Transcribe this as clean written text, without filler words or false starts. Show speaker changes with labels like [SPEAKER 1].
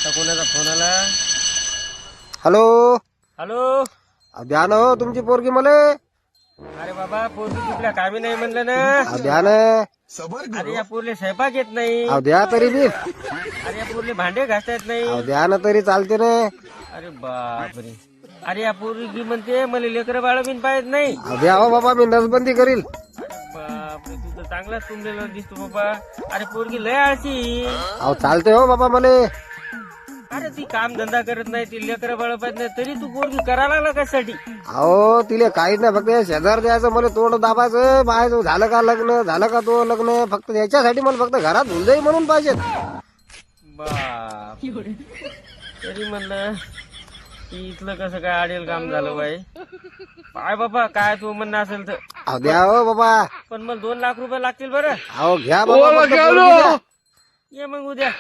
[SPEAKER 1] आता कोणाचा फोन आला?
[SPEAKER 2] हॅलो.
[SPEAKER 1] हॅलो.
[SPEAKER 2] द्या ना हो तुमची पोरगी मले.
[SPEAKER 1] अरे बाबा, पोरगी तुझ्या कामी नाही म्हणलं ना.
[SPEAKER 2] द्या ना.
[SPEAKER 1] अरे या पोरले स्वयंपाक येत नाही.
[SPEAKER 2] द्या तरी बी.
[SPEAKER 1] अरे या पोरले भांडे घासता येत नाही.
[SPEAKER 2] द्या ना तरी चालते ना.
[SPEAKER 1] अरे बापरे. अरे या पोरगी म्हणते मला लेकरं बाळ बिन पाहत नाही.
[SPEAKER 2] द्या हो बाबा, मी नसबंदी करील.
[SPEAKER 1] बापरे, तू तर चांगलाच तुंबलेला दिसतो बाबा. अरे पोरगी लय आळशी.
[SPEAKER 2] चालते हो बाबा मले.
[SPEAKER 1] अरे ती काम धंदा करत नाही, ती लेकरं बाळ पाहत नाही, तरी तू पोरगी करा लागला कशासाठी?
[SPEAKER 2] अहो तिले काहीच नाही, फक्त शेजार द्यायचं मला, तोंड दाबायचं, बाहेर झालं का लग्न, झालं का तो लग्न, फक्त याच्यासाठी मला फक्त घरात भुलजाई म्हणून पाहिजे.
[SPEAKER 1] बाप, तरी म्हणलं की इथलं कसं काय आडेल काम झालं बाई. पाय बाबा, काय तू म्हणणं असेल तर.
[SPEAKER 2] द्या हो बाबा.
[SPEAKER 1] पण मला 2 लाख रुपये लागतील बरं.
[SPEAKER 2] घ्या बाबा.
[SPEAKER 1] ये मग उद्या.